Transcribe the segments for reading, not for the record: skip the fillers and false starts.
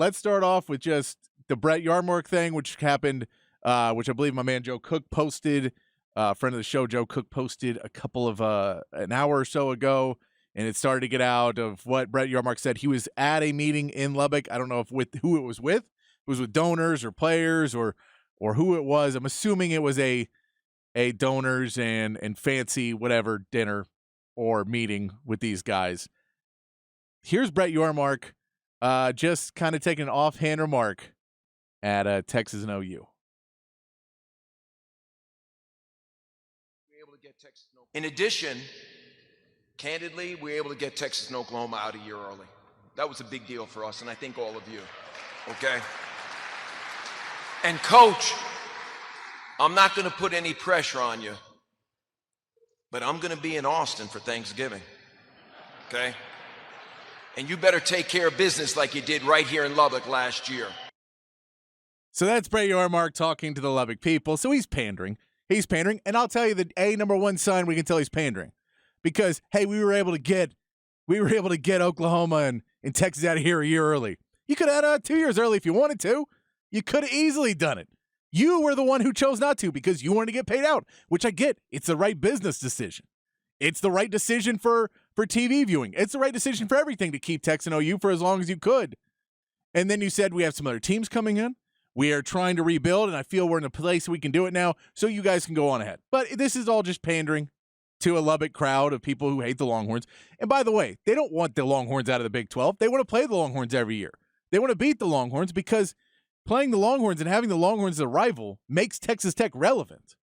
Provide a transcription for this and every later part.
let's start off with just the Brett Yormark thing, which happened, which I believe my man Joe Cook posted. Friend of the show, Joe Cook, posted a couple of an hour or so ago, and it started to get out of what Brett Yormark said. He was at a meeting in Lubbock. I don't know if with who it was with. It was with donors or players or who it was. I'm assuming it was a donors and fancy whatever dinner or meeting with these guys. Here's Brett Yormark just kind of taking an offhand remark at Texas and OU. In addition, candidly, we were able to get Texas and Oklahoma out a year early. That was a big deal for us, and I think all of you, okay? And Coach, I'm not going to put any pressure on you, but I'm going to be in Austin for Thanksgiving, okay? And you better take care of business like you did right here in Lubbock last year. So that's Brett Yormark talking to the Lubbock people. So he's pandering. He's pandering, and I'll tell you the number one sign we can tell he's pandering, because hey, we were able to get Oklahoma and Texas out of here a year early. You could have had 2 years early if you wanted to. You could have easily done it. You were the one who chose not to because you wanted to get paid out, which I get. It's the right business decision. It's the right decision for TV viewing. It's the right decision for everything to keep Texas and OU for as long as you could. And then you said we have some other teams coming in. We are trying to rebuild, and I feel we're in a place we can do it now, so you guys can go on ahead. But this is all just pandering to a Lubbock crowd of people who hate the Longhorns. And by the way, they don't want the Longhorns out of the Big 12. They want to play the Longhorns every year. They want to beat the Longhorns because playing the Longhorns and having the Longhorns as a rival makes Texas Tech relevant.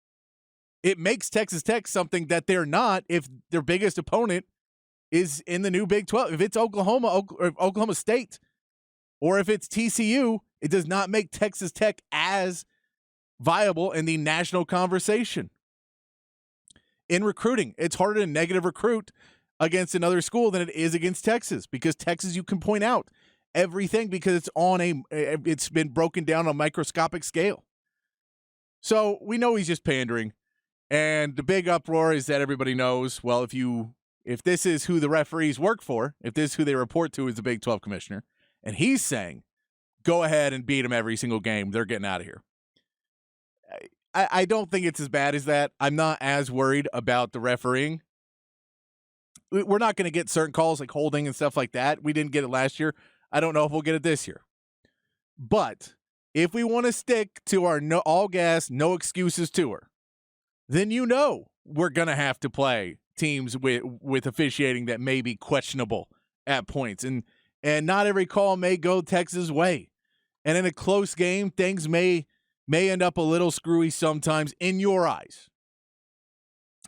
It makes Texas Tech something that they're not if their biggest opponent is in the new Big 12. If it's Oklahoma State, or if it's TCU, it does not make Texas Tech as viable in the national conversation. In recruiting, it's harder to negative recruit against another school than it is against Texas, because Texas, you can point out everything because it's been broken down on a microscopic scale. So we know he's just pandering, and the big uproar is that everybody knows, well, if this is who the referees work for, if this is who they report to as the Big 12 commissioner, and he's saying, go ahead and beat them every single game, they're getting out of here. I don't think it's as bad as that. I'm not as worried about the refereeing. We're not going to get certain calls like holding and stuff like that. We didn't get it last year. I don't know if we'll get it this year. But if we want to stick to our no all gas, no excuses tour, then we're going to have to play teams with officiating that may be questionable at points. And not every call may go Texas' way. And in a close game, things may end up a little screwy sometimes in your eyes.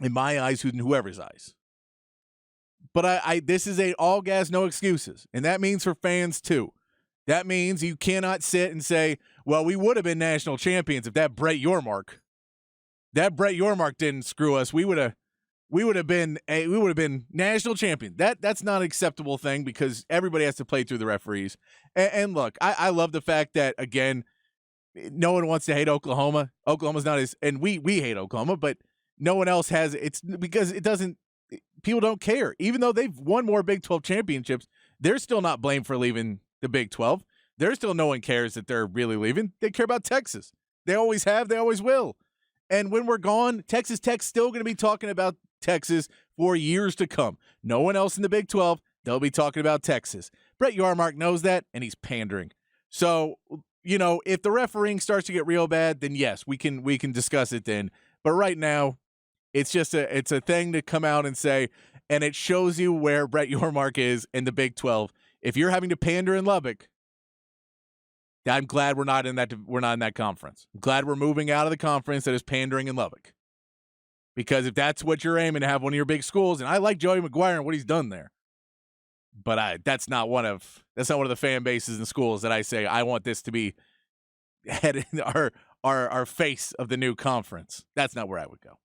In my eyes, whoever's eyes. But this is a all gas, no excuses. And that means for fans too. That means you cannot sit and say, well, we would have been national champions if that Brett Yormark didn't screw us. We would have been national champion. That's not an acceptable thing, because everybody has to play through the referees. And look, I love the fact that, again, no one wants to hate Oklahoma. Oklahoma's not and we hate Oklahoma, but no one else has. It's because people don't care. Even though they've won more Big 12 championships, they're still not blamed for leaving the Big 12. There's still no one cares that they're really leaving. They care about Texas. They always have. They always will. And when we're gone, Texas Tech's still going to be talking about Texas for years to come. No one else in the Big 12, they'll be talking about Texas. Brett Yormark knows that, and he's pandering. So, if the refereeing starts to get real bad, then yes, we can discuss it then. But right now, it's just it's a thing to come out and say, and it shows you where Brett Yormark is in the Big 12. If you're having to pander in Lubbock, I'm glad we're not in that conference. I'm glad we're moving out of the conference that is pandering in Lubbock. Because if that's what you're aiming to have one of your big schools, and I like Joey McGuire and what he's done there, but that's not one of the fan bases and schools that I say I want this to be headed our face of the new conference. That's not where I would go.